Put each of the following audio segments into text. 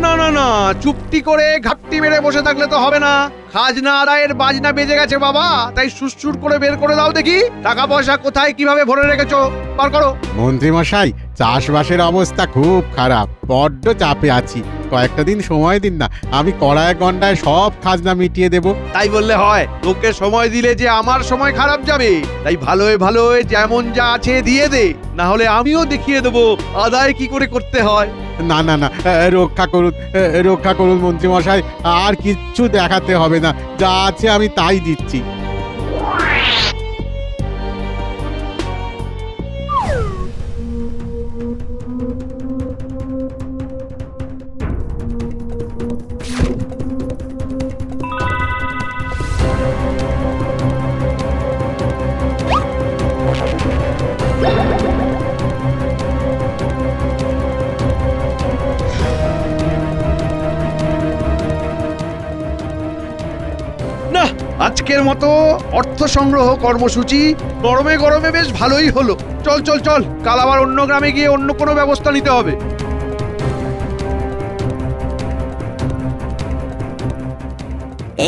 না না না, চুপটি করে ঘাপটি মেরে বসে থাকলে তো হবে না। খাজনা আদায়ের বাজনা বেজে গেছে বাবা, তাই সুরসুর করে বের করে দাও দেখি। টাকা পয়সা কোথায় কিভাবে ভরে রেখেছো, বার করো। মন্ত্রী মশাই, চাষবাসের অবস্থা খুব খারাপ, বড্ড চাপে আছি। কয়েকটা দিন সময় দিন না, আমি কড়ায় গন্ডায় সব খাজনা মিটিয়ে দেব। তাই বললে হয়? তোকে সময় দিলে যে আমার সময় খারাপ যাবে, তাই ভালোয় ভালোয় যেমন যা আছে দিয়ে দে, না হলে আমিও দেখিয়ে দেবো আদায় কি করে করতে হয়। না না না, রক্ষা করুন, রক্ষা করুন মন্ত্রী মশাই, আর কিচ্ছু দেখাতে হবে না, যা আছে আমি তাই দিচ্ছি। না, আজকের মতো অর্থ সংগ্রহ কর্মসূচি গরমে গরমে বেশ ভালোই হলো। চল চল চল, কাল আবার অন্য গ্রামে গিয়ে অন্য কোনো ব্যবস্থা নিতে হবে।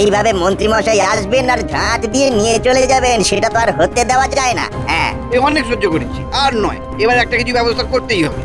এইভাবে মন্ত্রী মশাই আসবেন আর ঝাঁট দিয়ে নিয়ে চলে যাবেন, সেটা তো আর হতে দেওয়া যায় না। হ্যাঁ, এ অনেক সহ্য করেছি, আর নয়, এবার একটা কিছু ব্যবস্থা করতেই হবে।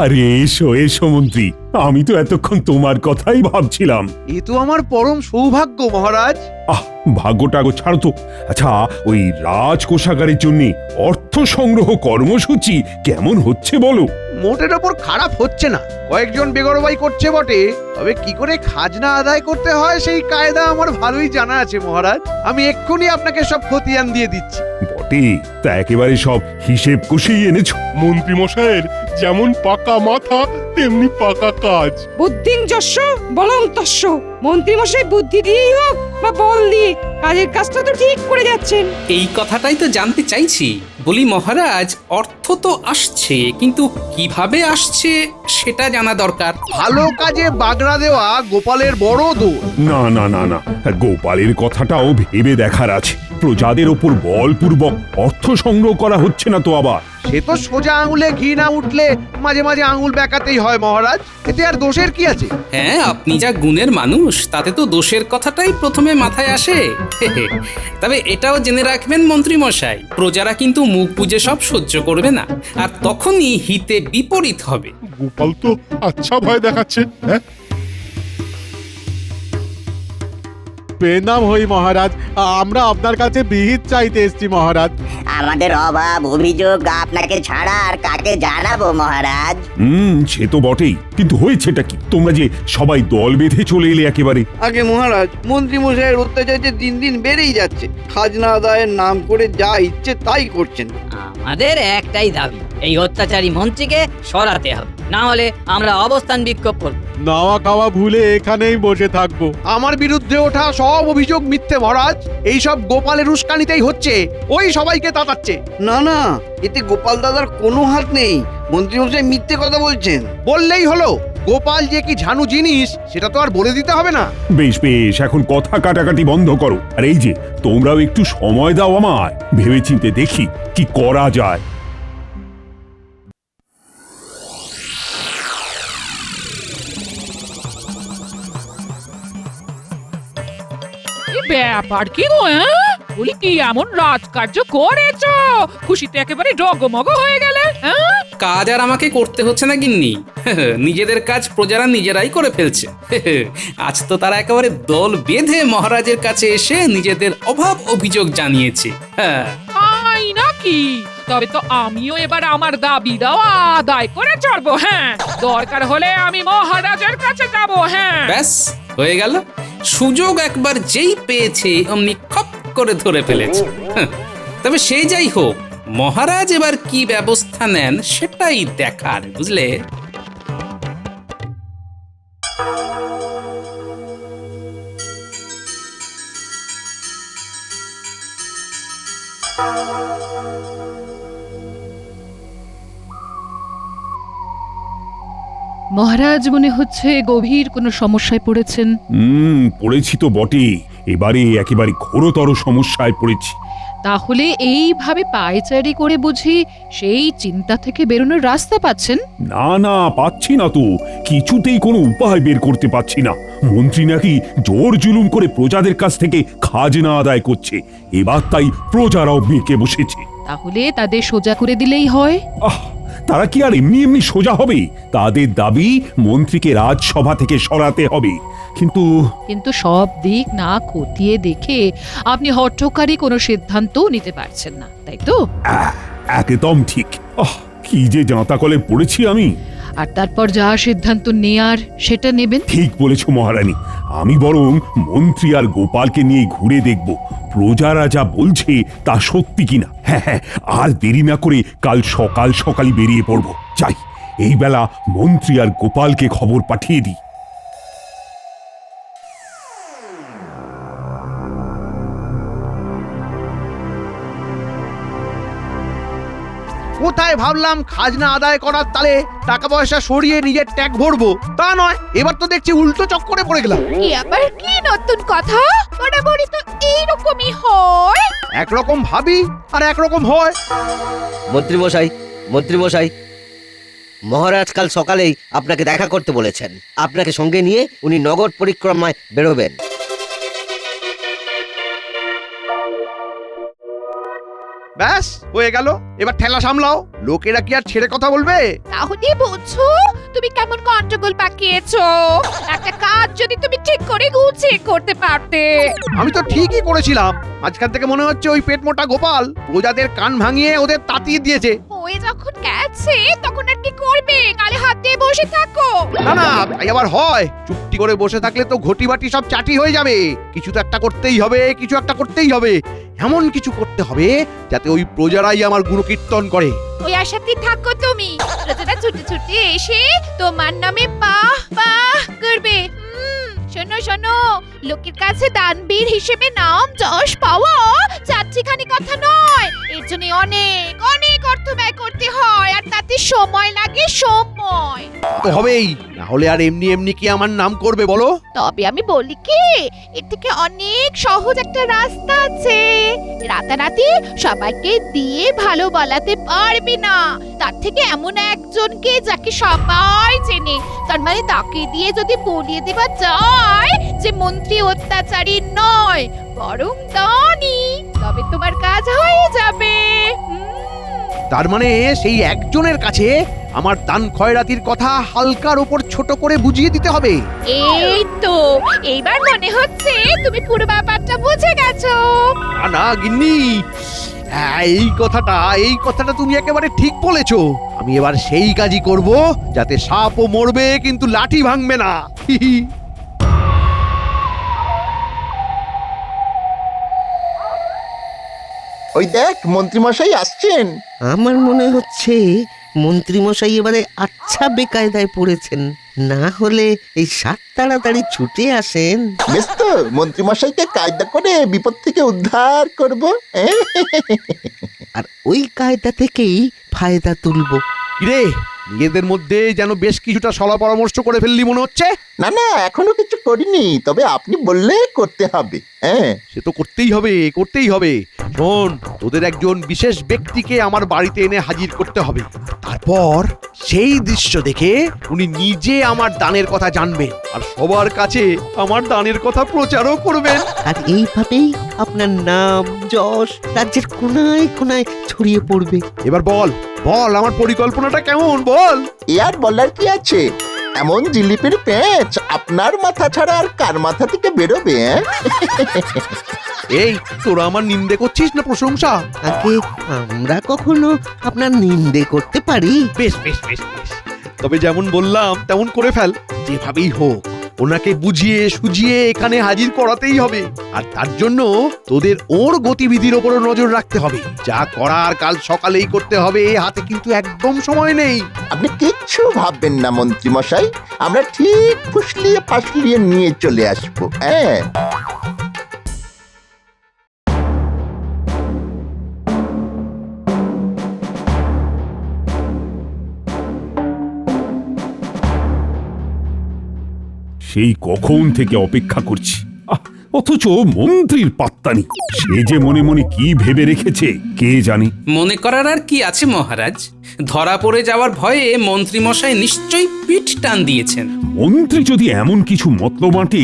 আরে এসো এসো মন্ত্রী, আমি তো এতক্ষণ তোমার কথাই ভাবছিলাম। এ তো আমার পরম সৌভাগ্য মহারাজ। আহ, ভাগ্যটাগো ছাড়ো তো। আচ্ছা, ওই রাজকোষাগারের জন্য অর্থ সংগ্রহ কর্মসূচি কেমন হচ্ছে বলো? মোটের ওপর খারাপ হচ্ছে না, কয়েকজন বেগরবাই করছে বটে, তবে কি করে খাজনা আদায় করতে হয় সেই কায়দা আমার ভালোই জানা আছে মহারাজ। আমি এক্ষুনি আপনাকে সব খতিয়ান দিয়ে দিচ্ছি। বটে, তা একেবারে সব হিসেব কষেই এনেছো। মন্ত্রী মশাইয়ের যেমন পাকা মাথা তেমনি পাকা কাজ। বুদ্ধিং যস্য বলং তস্য। মন্ত্রীমশাই বুদ্ধি দিয়েই হোক বা বল দিয়ে কাজের কাজটা তো ঠিক করে যাচ্ছেন। এই কথাটাই তো জানতে চাইছি। বলি মহারাজ, অর্থ তো আসছে, কিন্তু কিভাবে আসছে সেটা জানা দরকার। ভালো কাজে বাগড়া দেওয়া গোপালের বড় দোষ। না না না না, গোপালের কথাটাও ভেবে দেখার আছে। প্রজাদের ওপর বলপূর্বক অর্থ সংগ্রহ করা হচ্ছে না তো আবার? সে তো সোজা আঙুলে ঘি না উঠলে মাঝে মাঝে আঙুল বেঁকাতেই হয় মহারাজ, এতে আর দোষের কি আছে? হ্যাঁ, আপনি যা গুণের মানুষ, তাতে তো দোষের কথাটাই প্রথমে মাথায় আসে। তবে এটাও জেনে রাখবেন মন্ত্রী মশাই, প্রজারা কিন্তু মুখ বুজে সব সহ্য করবে না, আর তখনই হিতে বিপরীত হবে। গোপাল তো আচ্ছা ভয় দেখাচ্ছে। হ্যাঁ, প্রণাম হই মহারাজ, আমরা আপনার কাছে বিহিত চাইতে এসেছি মহারাজ। আমাদের অভাব অভিযোগ আপনাকে ছাড়া আর কাকে জানাবো মহারাজ? সে তো বটেই, কিন্তু হয়েছেটা কি? তোমরা যে সবাই দল বেঁধে চলে এলে একেবারে। আগে মহারাজ, মন্ত্রী মশাইয়ের অত্যাচার যে দিন দিন বেড়েই যাচ্ছে, খাজনা আদায়ের নাম করে যা ইচ্ছে তাই করছেন। আমাদের একটাই দাবি, এই অত্যাচারী মন্ত্রীকে সরাতে হবে, না হলে আমরা অবস্থান বিক্ষোভ করব। নাওয়া খাওয়া ভুলে এখানেই বসে থাকবো। আমার বিরুদ্ধে ওঠা সব অভিযোগ মিথ্যে মহারাজ, এই সব গোপালের উস্কানিতেই হচ্ছে, ওই সবাইকে তাতাচ্ছে। না না, এতে গোপাল দাদার কোনো হাত নেই, মন্ত্রী মশাই মিথ্যে কথা বলছেন। বললেই হলো, গোপাল যে কি ঝানু জিনিস সেটা তো আর বলে দিতে হবে না। বেশ বেশ, এখন কথা কাটাকাটি বন্ধ করো। আর এই যে, তোমরাও একটু সময় দাও আমায়, ভেবেচিন্তে দেখি কি করা যায়। ব্যাপার কি গো? বলি কি এমন রাজকার্য করেছো, খুশিতে একেবারে ডগমগ হয়ে গেলে? কাজ আর আমাকে করতে হচ্ছে না গিন্নি, নিজেদের কাজ প্রজারা নিজেরাই করে ফেলছে। আজ তো তারা একেবারে দল বেঁধে মহারাজের কাছে এসে নিজেদের অভাব অভিযোগ জানিয়েছে। হ্যাঁ, তাই নাকি? তবে তো আমিও এবার আমার দাবি দেওয়া আদায় করে চড়বো। হ্যাঁ, দরকার হলে আমি মহারাজের কাছে যাব। হ্যাঁ, ব্যাস হয়ে গেল। সুযোগ একবার যেই পেয়েছে অমনি খপ করে ধরে ফেলেছে। তবে সেই যাই হোক, মহারাজ এবার কি ব্যবস্থা নেন সেটাই দেখার, বুঝলে? মহারাজ মনে হচ্ছে গভীর কোনো সমস্যায় পড়েছেন। পড়েছি তো বটেই। এবারে একেবারে ঘোরতর সমস্যায় পড়েছি। তাহলে এইভাবে পায়চারি করে বুঝি সেই চিন্তা থেকে বেরোনোর রাস্তা পাচ্ছেন? না না, পাচ্ছি না তো, কিছুতেই কোনো উপায় বের করতে পারছি না। মন্ত্রী নাকি জোর জুলুম করে প্রজাদের কাছ থেকে খাজনা আদায় করছে, এবার তাই প্রজারাও বেঁকে বসেছে। তাহলে তাদের সোজা করে দিলেই হয়। আহ, তারা কি আর এমনি এমনি সোজা হবে? তাদের দাবি মন্ত্রীকে রাজসভা থেকে সরাতে হবে। কিন্তু সব দিক না খতিয়ে দেখে আপনি হঠকারী কোনো সিদ্ধান্ত নিতে পারছেন না, তাই তো? একদম ঠিক। কি যে জাঁতাকলে পড়েছি আমি। আর তারপর যা সিদ্ধান্ত নেয়ার সেটা নেবেন। ঠিক বলেছ মহারানী, আমি বরং মন্ত্রী আর গোপালকে নিয়ে ঘুরে দেখব প্রজারা যা বলছে তা সত্যি কিনা। হ্যাঁ হ্যাঁ, আর দেরি না করে কাল সকাল সকালই বেরিয়ে পড়ব। যাই, এই বেলা মন্ত্রী আর গোপালকে খবর পাঠিয়ে দিই। কোথায় ভাবলাম খাজনা আদায় করার তালে টাকা পয়সা সরিয়ে নিজের ট্যাগ ভরবো, তা নয়, এবার তো দেখছি উল্টো চক্করে পড়ে গেলাম। কি আবার কি নতুন কথা? বরাবরই তো এইরকমই হয়। একরকম ভাবি আর একরকম হয়। মন্ত্রীমশাই, মন্ত্রীমশাই, মহারাজ কাল সকালেই আপনাকে দেখা করতে বলেছেন। আপনাকে সঙ্গে নিয়ে উনি নগর পরিক্রমায় বেরোবেন। ব্যাস হয়ে গেল, এবার ঠেলা সামলাও। লোকেরা কি আর ছেড়ে কথা বলবে? তাহলে বুঝছো তুমি কেমন গন্ডগোল পাকিয়েছো। একটা কাজ যদি তুমি ঠিক করে গুছিয়ে করতে পারতে। আমি তো ঠিকই করেছিলাম, মাঝখান থেকে মনে হচ্ছে ওই পেট মোটা গোপাল প্রজাদের কান ভাঙিয়ে ওদের তাতিয়ে দিয়েছে। হয়ে যখন গেছে তখন আর কি করবে? গালে হাত দিয়ে বসে থাকো? না না, তাই আবার হয়? চুপটি করে বসে থাকলে তো ঘটি বাটি সব চাটি হয়ে যাবে। কিছু তো একটা করতেই হবে, কিছু একটা করতেই হবে। এমন কিছু করতে হবে যাতে ওই প্রজারাই আমার গুণকীর্তন করে। ওই আশাতেই থাকো তুমি। প্রজারা ছুটে ছুটে এসে তোমার নামে বাহ বাহ করবে। শোনো শোনো, লোকের কাছে দানবীর হিসেবে নাম যশ পাওয়া চারটিখানি কথা নয়। এর জন্য অনেক অনেক অর্থ ব্যয় করতে হয়, আর তাতে সময় লাগে সময়। তো হবেই, না হলে আর এমনি এমনি কি আমার নাম করবে বলো? তবে আমি বলি কি, এর থেকে অনেক সহজ একটা রাস্তা আছে। রাতারাতি সবাইকে দিয়ে ভালো বলাতে পারবি না, তার থেকে এমন একজনকে যাকে সবাই চেনে, তার মানে তাকে দিয়ে যদি বলিয়ে দেওয়া যায় যে মন্ত্রী অত্যাচারী নয় বরং দানি, তবে তোমার কাজ হয়ে যাবে। তার মানে সেই একজনের কাছে আমার দান খয়রাতির কথা হালকার উপর ছোট করে বুঝিয়ে দিতে হবে। এই তো, এইবার মনে হচ্ছে তুমি পুরো ব্যাপারটা বুঝে গেছো। না গিন্নি, এই কথাটা তুমি একেবারে ঠিক বলেছো। আমি এবার সেই কাজই করব যাতে সাপও মরবে কিন্তু লাঠি ভাঙবে না। ওই দেখ মন্ত্রীমশাই আসছেন। আমার মনে হচ্ছে মন্ত্রীমশাই এবারে আচ্ছা বেকায়দায় পড়েছেন। না হলে এই সাত তাড়াতাড়ি ছুটে আসেন। বেশ তো, মন্ত্রীমশাইকে কায়দা করে বিপদ থেকে উদ্ধার করব। আর ওই কায়দা থেকেই ফায়দা তুলবো। কিরে, নিজেদের মধ্যে যেন বেশ কিছুটা সলা পরামর্শ করে ফেললি মনে হচ্ছে। না না, এখনো কিছু করিনি, তবে আপনি বললে করতে হবে। সে তো করতেই হবে, করতেই হবে। শোন, তোদের একজন বিশেষ ব্যক্তিকে আমার বাড়িতে এনে হাজির করতে হবে। তারপর সেই দৃশ্য দেখে উনি নিজে আমার দানের কথা জানবেন আর সবার কাছে আমার দানের কথা প্রচারও করবেন। আর এইভাবেই আপনার নাম যশ রাজ্যের কোনায় কোনায় ছড়িয়ে পড়বে। এবার বল বল, আমার পরিকল্পনাটা কেমন বল? এ আর বলার কি আছে? এমন জিলিপির পেঁচ আপনার মাথা ছাড়া আর কার মাথা থেকে বেরোবে? এই, তোরা আমার নিন্দে করছিস না প্রশংসা? আগে আমরা কখনো আপনার নিন্দে করতে পারি? বেশ বেশ বেশ বেশ, তবে যেমন বললাম তেমন করে ফেল। যেভাবেই হোক ওনাকে বুঝিয়ে সুঝিয়ে এখানে হাজির করাতেই হবে। আর তার জন্য তোদের ওর গতিবিধির ওপর নজর রাখতে হবে। যা করার কাল সকালেই করতে হবে, হাতে কিন্তু একদম সময় নেই। আপনি কিচ্ছু ভাববেন না মন্ত্রীমশাই, আমরা ঠিক ফুসলিয়ে ফাসলিয়ে নিয়ে চলে আসবো। সেই কখন থেকে অপেক্ষা করছি। অথচ মন্ত্রীর পাত্তা নেই। সে যে মনে মনে কি ভেবে রেখেছে কে জানে। মনে করার আর কি আছে মহারাজ? ধরা পড়ে যাওয়ার ভয়ে মন্ত্রীমশাই নিশ্চয়ই পিঠ টান দিয়েছেন। মন্ত্রী যদি এমন কিছু মতলব আঁটে,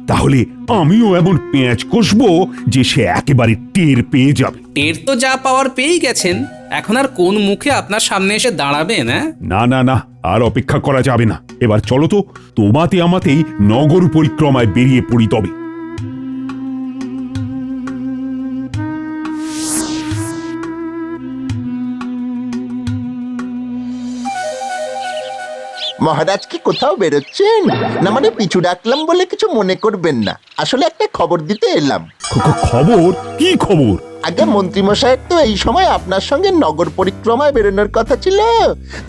তাহলে আমিও এমন পেঁয়াজ কষবো যে সে একেবারে টের পেয়ে যাবে। টের তো যা পাওয়ার পেয়েই গেছেন, এখন আর কোন মুখে আপনার সামনে এসে দাঁড়াবেন? না না না, আর অপেক্ষা করা যাবে না। এবার চলো তো, তোমাতে আমাতেই নগর পরিক্রমায় বেরিয়ে পড়ি তবে। মহারাজ কি কোথাও বেরোচ্ছেন? না মানে পিছু ডাকলাম বলে কিছু মনে করবেন না, আসলে একটা খবর দিতে এলাম। খবর? কি খবর? আগে মন্ত্রীমশাইয়ের তো এই সময় আপনার সঙ্গে নগর পরিক্রমায় বেরোনোর কথা ছিল,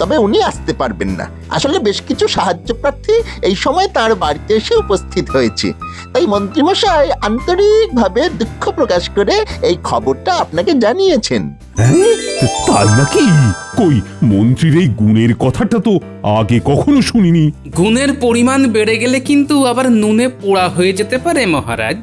তবে উনি আসতে পারবেন না। আসলে বেশ কিছু সাহায্য প্রার্থী এই সময় তার বাড়িতে এসে উপস্থিত হয়েছে, তাই মন্ত্রীমশাই আন্তরিকভাবে দুঃখ প্রকাশ করে এই খবরটা আপনাকে জানিয়েছেন। তাই নাকি? কই, মন্ত্রীর এই গুণের কথাটা তো আগে কখনো শুনিনি। গুণের পরিমাণ বেড়ে গেলে কিন্তু আবার নুনে পোড়া হয়ে যেতে পারে মহারাজ।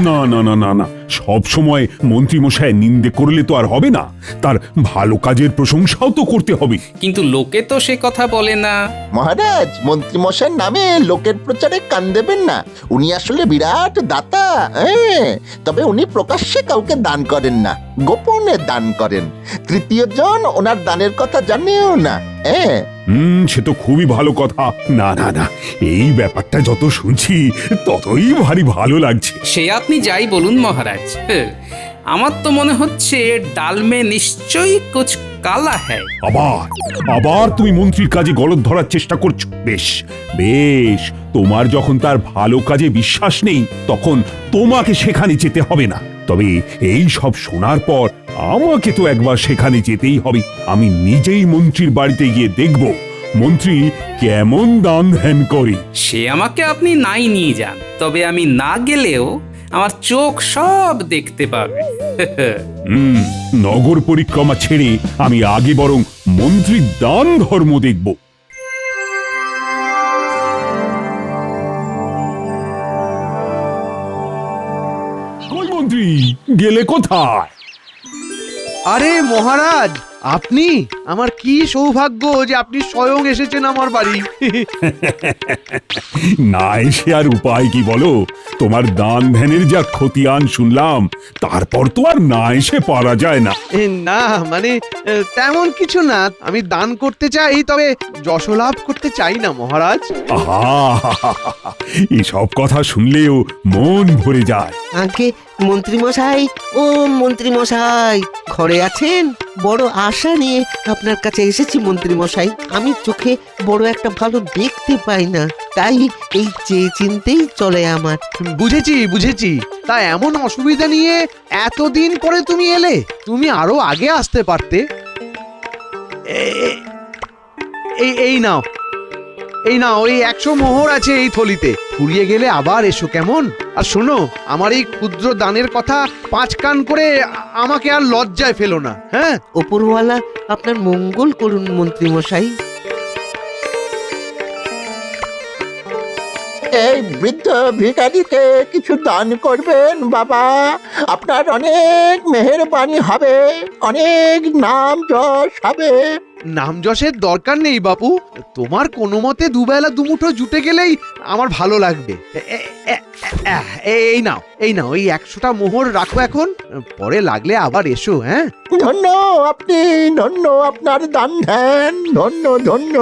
না না না না না, সব সময় মন্ত্রীমশাই নিন্দে করলে তো আর হবে না, তার ভালো কাজের প্রশংসাও তো করতে হবে। কিন্তু লোকে তো সে কথা বলে না। মহারাজ, মন্ত্রীমশাইয়ের নামে লোকের প্রচারে কান দেবেন না। উনি আসলে বিরাট দাতা, তবে উনি প্রকাশ্যে কাউকে দান করেন না, গোপনে দান করেন। তৃতীয় জন ওনার দানের কথা জানেও না। সে তো খুবই ভালো কথা। না না না, এই ব্যাপারটা যত শুনছি ততই ভারী ভালো লাগছে। সে আপনি যাই বলুন মহারাজ, আমার তো মনে হচ্ছে ডালমে নিশ্চয়ই কুছ কালা হ্যায়। আবার তুমি মন্ত্রীর কাজে গলদ ধরার চেষ্টা করছো। বেশ বেশ, তোমার যখন তার ভালো কাজে বিশ্বাস নেই, তখন তোমাকে সেখানে যেতে হবে না। তবে এই সব শোনার পর আমাকে তো একবার সেখানে যেতেই হবে। আমি নিজেই মন্ত্রীর বাড়িতে গিয়ে দেখব মন্ত্রী কেমন দান ধ্যান করে। সে আমাকে আপনি নাই নিয়ে যান, তবে আমি না গেলেও আমার চোখ সব দেখতে পাবে। নগর পরিক্রমা ছেড়ে আমি আগে বরং মন্ত্রীর দান ধর্ম দেখব। মন্ত্রী গেলে কোথায়? আরে মহারাজ, আপনি! আমার কি সৌভাগ্য যে আপনি স্বয়ং এসেছেন আমার বাড়ি। না এসে আর উপায় কি বলো? তোমার দান ধ্যানের যা খতিয়ান শুনলাম, তারপর তো আর না এসে পারা যায় না। না মানে তেমন কিছু না, আমি দান করতে চাই, তবে যশলাভ করতে চাই না মহারাজ। এসব কথা শুনলেও মন ভরে যায়। আগে মন্ত্রীমশাই, ও মন্ত্রীমশাই, ঘরে আছেন? বড় আশা নিয়ে আপনার কাছে এসেছি মন্ত্রীমশাই। আমি চোখে বড় একটা ভালো দেখতে পাই না, তাই এই চেয়ে চিনতেই চলে আমার। বুঝেছি বুঝেছি, তা এমন অসুবিধা নিয়ে এতদিন পরে তুমি এলে? তুমি আরো আগে আসতে পারতে। এই নাও, এই নাও, ওই 100 মোহর আছে এই থলিতে। ফুরিয়ে গেলে আবার এসো কেমন? আর শোনো, আমার এই ক্ষুদ্র দানের কথা 5 কান করে আমাকে আর লজ্জায় ফেলো না। হ্যাঁ, ওপরওয়ালা আপনার মঙ্গল করুন মন্ত্রীমশাই। এই বৃদ্ধ ভিখারিকে কিছু দান করবেন বাবা, আপনার অনেক মেহেরবানি হবে, অনেক নাম যশ হবে। নাম যশের দরকার নেই বাপু, তোমার কোনো মতে দুবেলা দুমুঠো জুটে গেলেই আমার ভালো লাগবে। এই নাও, এই নাও, এই 100টা মোহর রাখো এখন, পরে লাগলে আবার এসো। হ্যাঁ, ধন্য আপনি, ধন্য আপনার দান ধ্যান, ধন্য ধন্য।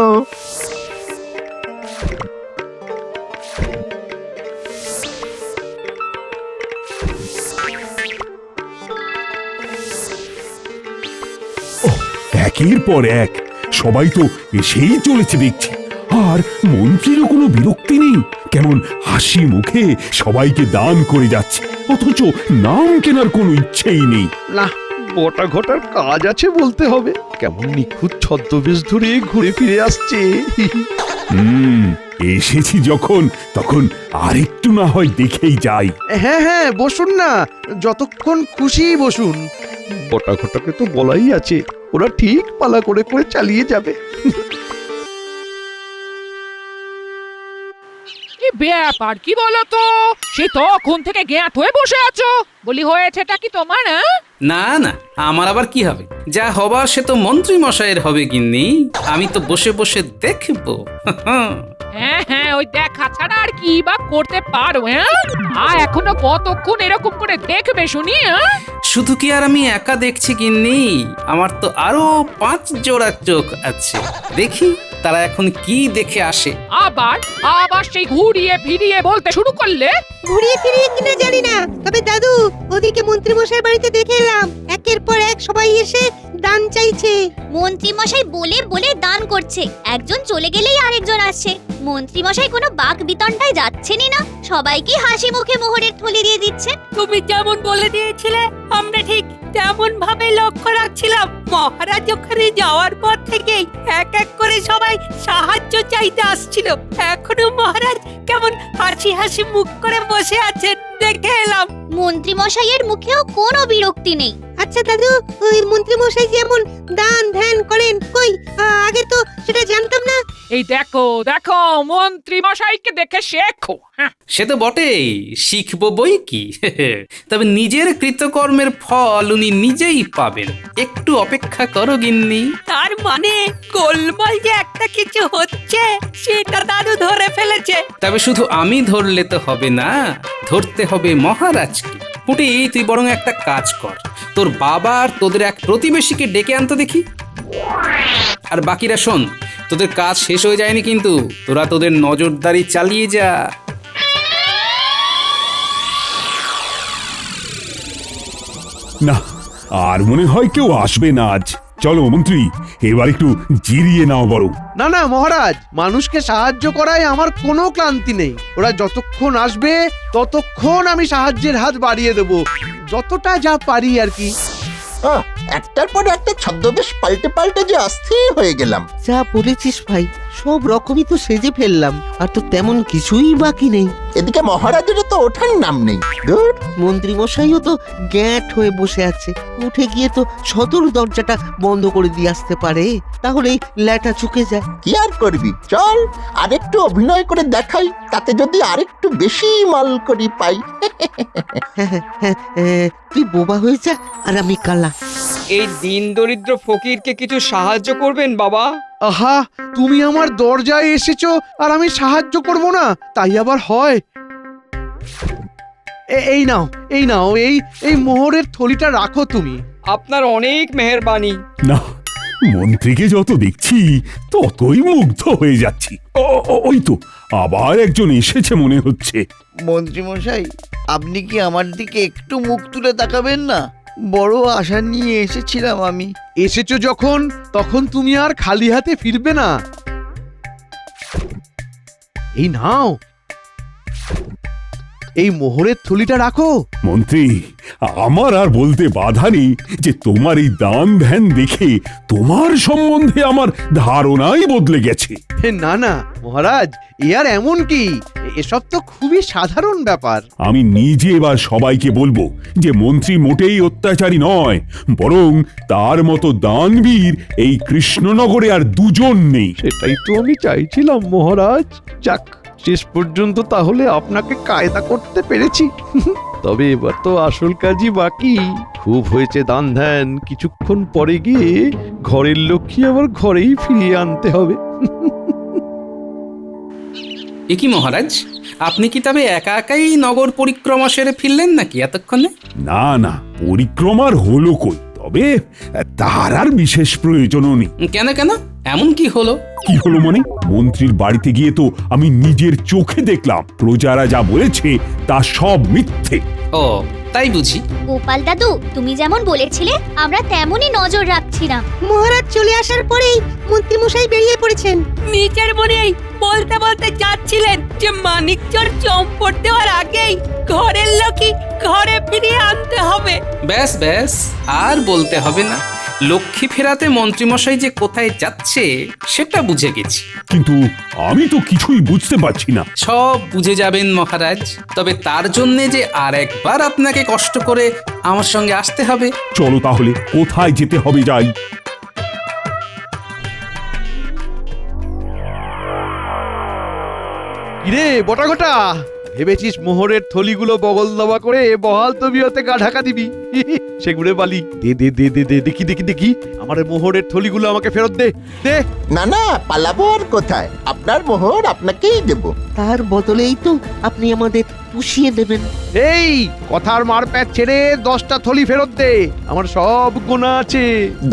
একের পর এক সবাই তো এসেই চলেছে দেখছি, আর মন্ত্রীরও কোনো বিরক্তি নেই। কেমন হাসি মুখে সবাইকে দান করে যাচ্ছে, অথচ নাম কেনার কোনো ইচ্ছেই নেই। না, বটা ঘটার কাজ আছে বলতে হবে। কেমন নিখুঁত ছদ্মবেশ ধরে ঘুরে ফিরে আসছে। এসেছি যখন, তখন আরেকটু না হয় দেখেই যাই। হ্যাঁ হ্যাঁ, বসুন না, যতক্ষণ খুশি বসুন। বটা ঘটাকে তো বলাই আছে, ওরা ঠিক পালা করে করে চালিয়ে যাবে। ব্যাপার কি বলো তো, সে তখন থেকে জ্ঞাত হয়ে বসে আছো। বলি হয়েছেটা কি তোমার? না না, আমার আবার কি হবে? যা হবার সে তো মন্ত্রী মশাইয়ের হবে গিন্নি, আমি তো বসে বসে দেখবো। হ্যাঁ হ্যাঁ, ওই দেখা ছাড়া আর কি বা করতে পারো? আর এখনো কতক্ষণ এরকম করে দেখবে শুনি? শুধু কি আর আমি একা দেখছি গিন্নি, আমার তো আরো 5 জোড়া চোখ আছে। দেখি তারা এখন কি দেখে আসে। আবার আবার সেই ঘুরিয়ে ফিরিয়ে বলতে শুরু করলে। ঘুরিয়ে ফিরিয়ে কিনা জানি না, তবে দাদু ওদিকে মন্ত্রী মশাই বাড়িতে দেখে এলাম একের পর এক সবাই এসে দান চাইছে। মন্ত্রী মশাই বলে বলে দান করছে, একজন চলে গেলেই আরেকজন আসছে। মন্ত্রী মশাই কোনো বাক বিতণ্ডায় যাচ্ছেনই না, সবাইকে হাসি মুখে মোহরের থলি দিয়ে দিচ্ছেন। তুমি যেমন বলে দিয়েছিলে আমরা ঠিক তেমন ভাবে লক্ষ্য রাখছিলাম। মহারাজ ওখানে যাওয়ার পর থেকেই এক এক করে সবাই সাহায্য চাইতে আসছিল। এখনো মহারাজ কেমন হাসি হাসি মুখ করে বসে আছেন দেখে এলাম। মন্ত্রী মশাইয়ের মুখেও কোনো বিরক্তি নেই। আচ্ছা দাদু, ওই মন্ত্রী মশাই যেমন দান ধ্যান করেন, কই আগে তো সেটা জানতাম না। এই দেখো দেখো, মন্ত্রী মশাইকে দেখে শেখো। সে তো বটেই, শিখবো বই কি। তবে নিজের কৃতকর্মের ফল উনি নিজেই পাবেন, একটু অপেক্ষা করো গিন্নি। তার মানে গোলমাল যে একটা কিছু হচ্ছে সেটা দাদু ধরে ফেলেছে। তবে শুধু আমি ধরলে তো হবে না, ধরতে হবে মহারাজকে। পুটি, তুই বরং একটা কাজ কর, তোর বাবা আর তোদের এক প্রতিবেশীকে ডেকে আনতে দেখি। আর বাকিরা শোন, তোদের কাজ শেষ হয়ে যায়নি কিন্তু, তোরা তোদের নজরদারি চালিয়ে যা। না, আর মনে হয় কেউ আসবে না আজ। চলো মন্ত্রী, এবার একটু জিরিয়ে নাও বরং। না না মহারাজ, মানুষকে সাহায্য করায় আমার কোনো ক্লান্তি নেই। ওরা যতক্ষণ আসবে ততক্ষণ আমি সাহায্যের হাত বাড়িয়ে দেব, যতটা যা পারি আর কি। একটার পর একটা ছদ্মবেশ পাল্টে পাল্টে যে অস্থির হয়ে গেলাম। যা বলেছিস ভাই, সব রকমই তো সেজে ফেললাম, আর তো তেমন কিছুই বাকি নেই। এদিকে মহারাজেরও তো ওঠার নাম নেই। ধুর, মন্ত্রী মশাইও তো গ্যাঁট হয়ে বসে আছে, উঠে গিয়ে তো সদর দরজাটা বন্ধ করে দিয়ে আসতে পারে, তাহলেই ল্যাটা চুকে যায়। কি আর করবি, চল আরেকটু অভিনয় করে দেখাই, তাতে যদি আরেকটু বেশি মাল করি পাই। তুই বোবা হয়ে যা আর আমি কালা। এই দিন দরিদ্র ফকিরকে কিছু সাহায্য করবেন বাবা? আহা, তুমি আমার দরজায় এসেছো আর আমি সাহায্য করব না, তাই আবার হয়? এই নাও এই নাও, এই মোহরের থলিটা রাখো তুমি। আপনার অনেক মেহেরবানি। না, মন্ত্রীকে যত দেখছি ততই মুগ্ধ হয়ে যাচ্ছি। ওই তো আবার একজন এসেছে মনে হচ্ছে। মন্ত্রী মশাই, আপনি কি আমার দিকে একটু মুখ তুলে তাকাবেন না? বড় আশা নিয়ে এসেছিলাম আমি। এসেছো যখন, তখন তুমি আর খালি হাতে ফিরবে না। এই নাও, এই মোহরের থলিটা রাখো। মন্ত্রী, আমার আর বলতে বাধা নেই যে তোমার এই দান ধ্যান দেখে তোমার সম্বন্ধে আমার ধারণাই বদলে গেছে। না না মহারাজ, এ আর এমন কি, এসব তো খুবই সাধারণ ব্যাপার। আমি নিজে এবার সবাইকে বলবো যে মন্ত্রী মোটেই অত্যাচারী নয়, বরং তার মতো দানবীর এই কৃষ্ণনগরে আর দুজন নেই। সেটাই তো আমি চাইছিলাম মহারাজ। যাক, শেষ পর্যন্ত তাহলে আপনাকে কায়দা করতে পেরেছি। তবে এবার তো আসল কাজই বাকি। খুব হয়েছে দান ধ্যান, কিছুক্ষণ পরে গিয়ে ঘরের লক্ষ্মী আবার ঘরেই ফিরিয়ে আনতে হবে। এ কি মহারাজ, আপনি কি তবে একা একাই নগর পরিক্রমা সেরে ফিরলেন নাকি এতক্ষণে? না না, পরিক্রমার হলো কই, তবে তার আর বিশেষ প্রয়োজনও নেই। কেন কেন, এমন কি হলো? কি হলো মানে, মন্ত্রীর বাড়িতে গিয়ে তো আমি নিজের চোখে দেখলাম প্রজারা যা বলেছে তা সব মিথ্যে। ও তাই বুঝি। গোপাল দাদু, তুমি যেমন বলেছিলে আমরা তেমনই নজর রাখছিলাম। মহারাজ চলে আসার পরেই মন্ত্রী মশাই বেরিয়ে পড়েছেন। নিজের মনেই বলতে বলতে যাচ্ছিলেন যে মানিকচর চম্পট দেওয়ার আগেই ঘরের লোকই ঘরে ফিরিয়ে আনতে হবে। ব্যাস ব্যাস, আর বলতে হবে না। লক্ষ্মী ফেরাতে মন্ত্রীমশাই যে কোথায় যাচ্ছে সেটা বুঝে গেছি, কিন্তু আমি তো কিছুই বুঝতে পারছি না। সব বুঝে যাবেন মহারাজ, তবে তার জন্যে যে আর একবার আপনাকে কষ্ট করে আমার সঙ্গে আসতে হবে। চলো তাহলে, কোথায় যেতে হবে যাই। কি কিরে বটা ঘটা, ভেবেছিস মোহরের থলিগুলো বগল দাবা করে বহাল তবিয়তে গা ঢাকা দিবি? সেগুলো বালি দে দে দে দে দে, দেখি দেখি দেখি আমার মোহরের থলিগুলো আমাকে ফেরত দে দে। না না, পালাবো আর কোথায়? আপনার মোহর আপনাকেই দেব। তার বদলেই তো আপনি আমাদের পুষিয়ে দেবেন। এই কথার মারপ্যাচ ছেড়ে 10টা থলি ফেরত দে, আমার সব গোনা আছে।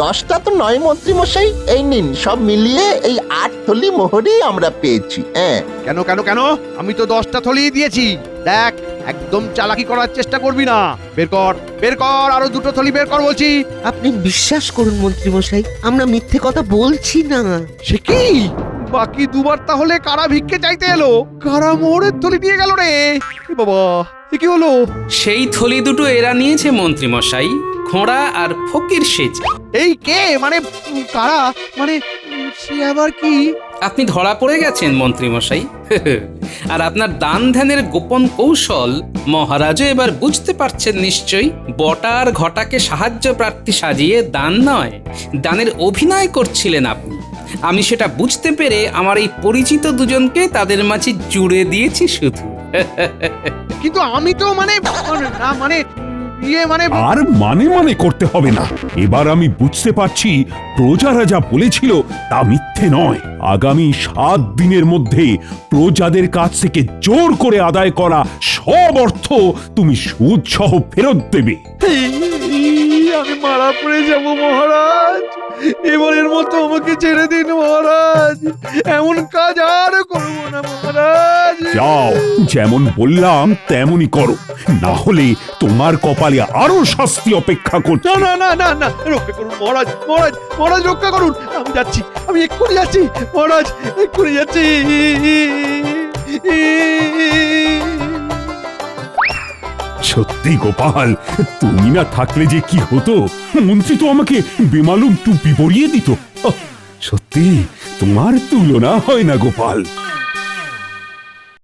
10টা তো নয় মন্ত্রী মশাই, এই নিন সব মিলিয়ে এই 8 থলি মোহরই আমরা পেয়েছি। হ্যাঁ। কেন কেন কেন? আমি তো 10টা থলি দিয়েছি। দেখ, একদম চালাকি করার চেষ্টা করবি না। বের কর বের কর, আরো 2টো থলি বের কর বলছি। আপনি বিশ্বাস করুন মন্ত্রী মশাই, আমরা মিথ্যে কথা বলছি না। সে কি? বাকি দুবার তাহলে কারা ভিক্ষে চাইতে এলো? কারা মোহরের থলি নিয়ে গেল রে? এ বাবা, এ কি হলো? সেই থলি দুটো এরা নিয়েছে মন্ত্রী মশাই, খোঁড়া আর ফকির সেজে। এই কে মানে কারা মানে সে আবার কি? আপনি ধরা পড়ে গেছেন মন্ত্রী মশাই। আর আপনার দান ধ্যানের গোপন কৌশল মহারাজও এবার বুঝতে পারছেন নিশ্চয়ই। বটা আর ঘটাকে সাহায্য প্রার্থী সাজিয়ে দান নয়, দানের অভিনয় করছিলেন আপনি। আমি সেটা বুঝতে পেরে আমার এই পরিচিত দুজনকে তাদের মাঝে জুড়ে দিয়েছি শুধু। কিন্তু আমি তো মানে না মানে ইয়ে মানে আর মানে করতে হবে না। এবার আমি বুঝতে পারছি প্রজারা যা বলেছিল তা মিথ্যে নয়। আগামী 7 দিনের মধ্যে প্রজাদের কাছ থেকে জোর করে আদায় করা সব অর্থ তুমি সুদ সহ ফেরত দেবে। আমি মারা পড়ে যাব মহারাজ, এবারের মতো আমাকে ছেড়ে দিন মহারাজ, এমন কাজ আর করবো না মহারাজ। যাও, যেমন বললাম তেমনই করো, না হলে তোমার কপালে আরো শাস্তি অপেক্ষা করছে। না না না না না, রক্ষা করুন মহারাজ, মহারাজ মহারাজ রক্ষা করুন। আমি যাচ্ছি, আমি এক্ষুনি যাচ্ছি মহারাজ, এক্ষুনি যাচ্ছি। সত্যি গোপাল, তুমি না থাকলে যে কি হতো। মন্ত্রী তো আমাকে বেমালুম টুপি পরিয়ে দিত। সত্যি তোমার তুলনা হয় না গোপাল।